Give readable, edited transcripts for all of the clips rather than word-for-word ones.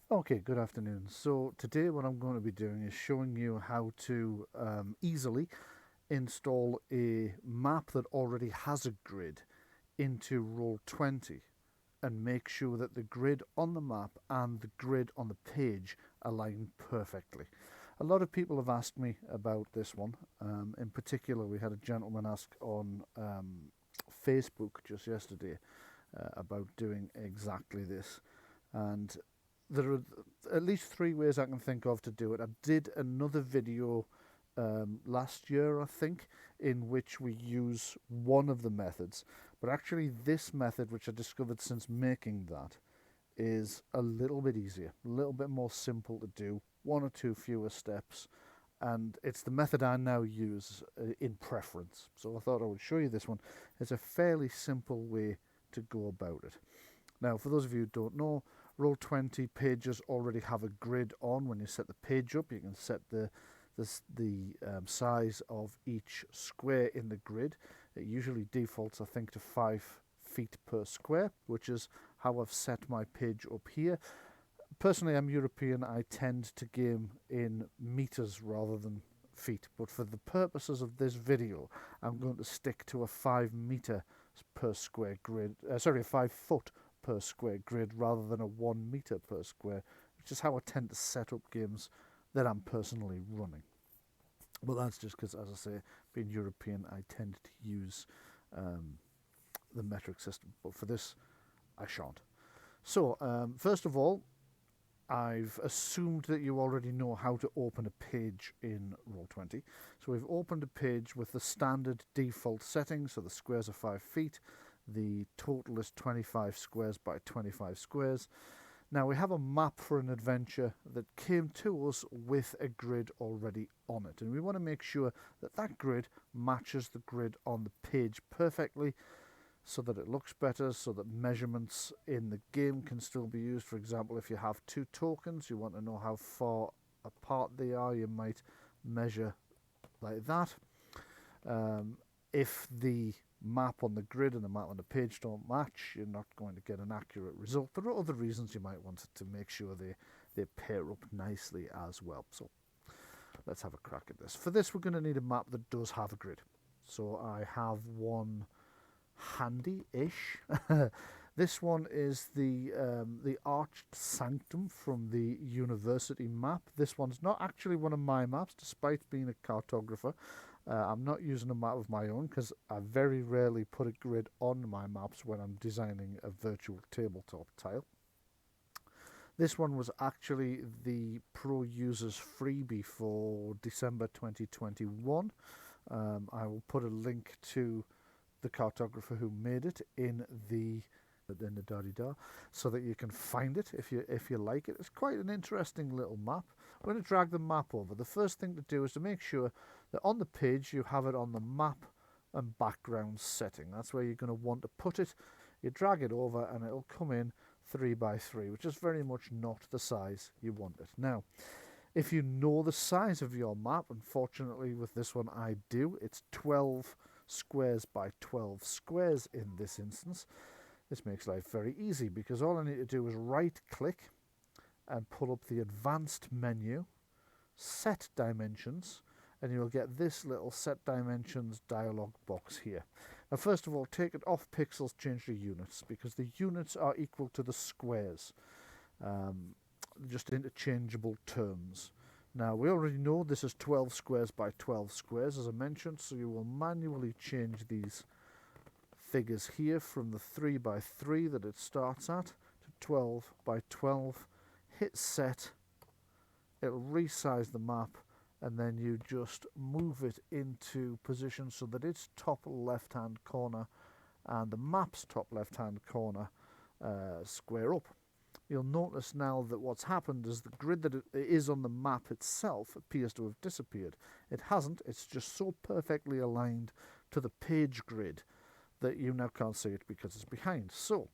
Okay, good afternoon. So today what I'm going to be doing is showing you how to easily install a map that already has a grid into Roll20 and make sure that the grid on the map and the grid on the page align perfectly. A lot of people have asked me about this one. In particular, we had a gentleman ask on Facebook just yesterday about doing exactly this. And there are at least three ways I can think of to do it. I did another video last year, I think, in which we use one of the methods. But actually, this method, which I discovered since making that, is a little bit easier, a little bit more simple to do, one or two fewer steps. And it's the method I now use in preference. So I thought I would show you this one. It's a fairly simple way to go about it. Now, for those of you who don't know, Roll20 pages already have a grid on. When you set the page up, you can set the size of each square in the grid. It usually defaults, I think, to 5 feet per square, which is how I've set my page up here. Personally, I'm European. I tend to game in meters rather than feet, but for the purposes of this video, I'm going to stick to a 5 meter per square grid. Sorry, a 5 foot per square grid rather than a 1 meter per square, which is how I tend to set up games that I'm personally running. But that's just because, as I say, being European, I tend to use the metric system. But for this, I shan't. So, first of all, I've assumed that you already know how to open a page in Roll20. So we've opened a page with the standard default settings. So the squares are 5 feet. The total is 25 squares by 25 squares. Now we have a map for an adventure that came to us with a grid already on it. And we want to make sure that that grid matches the grid on the page perfectly, so that it looks better, so that measurements in the game can still be used. For example, if you have two tokens, you want to know how far apart they are, you might measure like that. If the map on the grid and the map on the page don't match, you're not going to get an accurate result. There are other reasons you might want to make sure they pair up nicely as well. So let's have a crack at this. For this, we're going to need a map that does have a grid. So I have one handy-ish. This one is the Arched Sanctum from the University map. This one's not actually one of my maps, despite being a cartographer. I'm not using a map of my own because I very rarely put a grid on my maps when I'm designing a virtual tabletop tile. This one was actually the Pro Users freebie for December 2021. I will put a link to the cartographer who made it in the da-di-da, so that you can find it if you like it. It's quite an interesting little map. We're going to drag the map over. The first thing to do is to make sure that on the page you have it on the map and background setting. That's where you're going to want to put it. You drag it over and it'll come in 3 by 3, which is very much not the size you want it. Now, if you know the size of your map, unfortunately with this one I do, it's 12 squares by 12 squares in this instance. This makes life very easy because all I need to do is right click and pull up the advanced menu, set dimensions, and you'll get this little set dimensions dialog box here. Now first of all, take it off pixels, change to units, because the units are equal to the squares, just interchangeable terms. Now we already know this is 12 squares by 12 squares, as I mentioned, so you will manually change these figures here from the 3 by 3 that it starts at to 12 by 12. Hit set, it'll resize the map, and then you just move it into position so that its top left hand corner and the map's top left hand corner square up. You'll notice now that what's happened is the grid that it is on the map itself appears to have disappeared. It hasn't, it's just so perfectly aligned to the page grid that you now can't see it because it's behind. So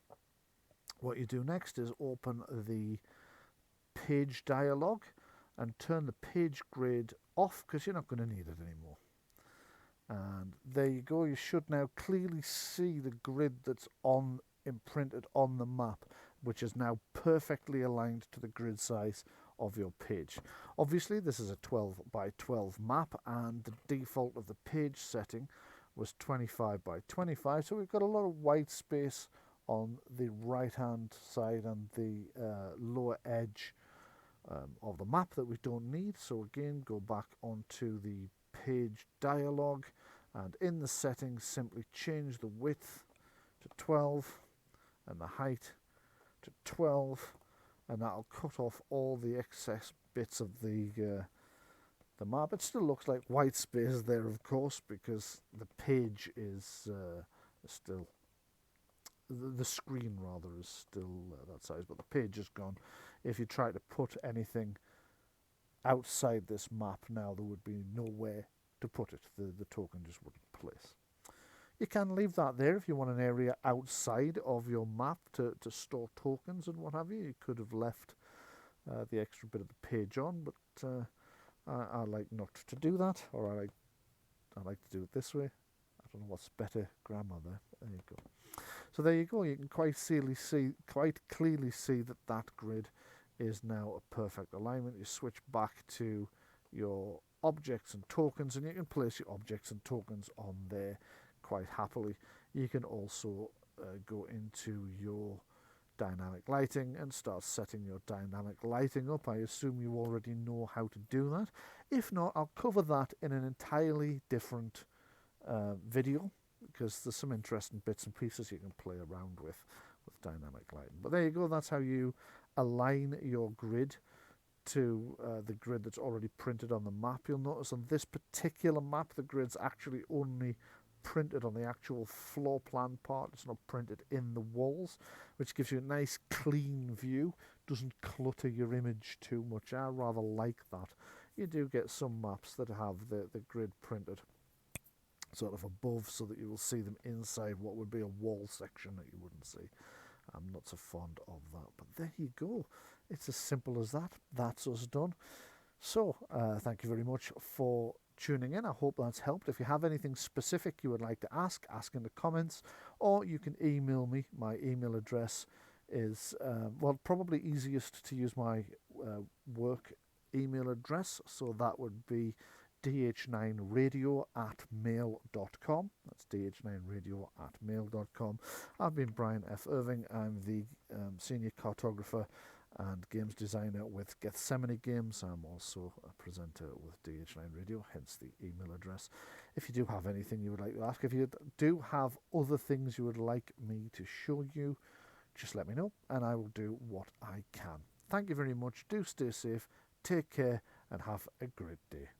what you do next is open the page dialog and turn the page grid off because you're not going to need it anymore. And there you go. You should now clearly see the grid that's imprinted on the map. which is now perfectly aligned to the grid size of your page. Obviously this is a 12 by 12 map, and the default of the page setting was 25 by 25, so we've got a lot of white space on the right hand side and the lower edge of the map that we don't need. So again, go back onto the page dialog, and in the settings simply change the width to 12 and the height to 12, and that'll cut off all the excess bits of the map. It still looks like white space there, of course, because the page is still, the screen rather is still that size, but the page is gone. If you try to put anything outside this map now, there would be nowhere to put it. The token just wouldn't place. You can leave that there if you want an area outside of your map to store tokens and what have you. You could have left the extra bit of the page on, but I like not to do that, or I like to do it this way. I don't know what's better grammar there. There you go. So there you go. You can quite clearly see that that grid is now a perfect alignment. You switch back to your objects and tokens, and you can place your objects and tokens on there quite happily. You can also go into your dynamic lighting and start setting your dynamic lighting up. I assume you already know how to do that. If not, I'll cover that in an entirely different video, because there's some interesting bits and pieces you can play around with dynamic lighting. But there you go, that's how you align your grid to the grid that's already printed on the map. You'll notice on this particular map the grid's actually only printed on the actual floor plan part. It's not printed in the walls, which gives you a nice clean view, doesn't clutter your image too much. I rather like that. You do get some maps that have the grid printed sort of above, so that you will see them inside what would be a wall section that you wouldn't see. I'm not so fond of that, but there you go. It's as simple as that. That's us done. So thank you very much for tuning in. I hope that's helped. If you have anything specific you would like to ask in the comments, or you can email me. My email address is well, probably easiest to use my work email address, so that would be dh9radio@mail.com. That's dh9radio@mail.com. I've been Brian F. Irving. I'm the senior cartographer and games designer with Gethsemane Games. I'm also a presenter with DH9 Radio, hence the email address. If you do have anything you would like to ask, if you do have other things you would like me to show you, just let me know and I will do what I can. Thank you very much. Do stay safe, take care, and have a great day.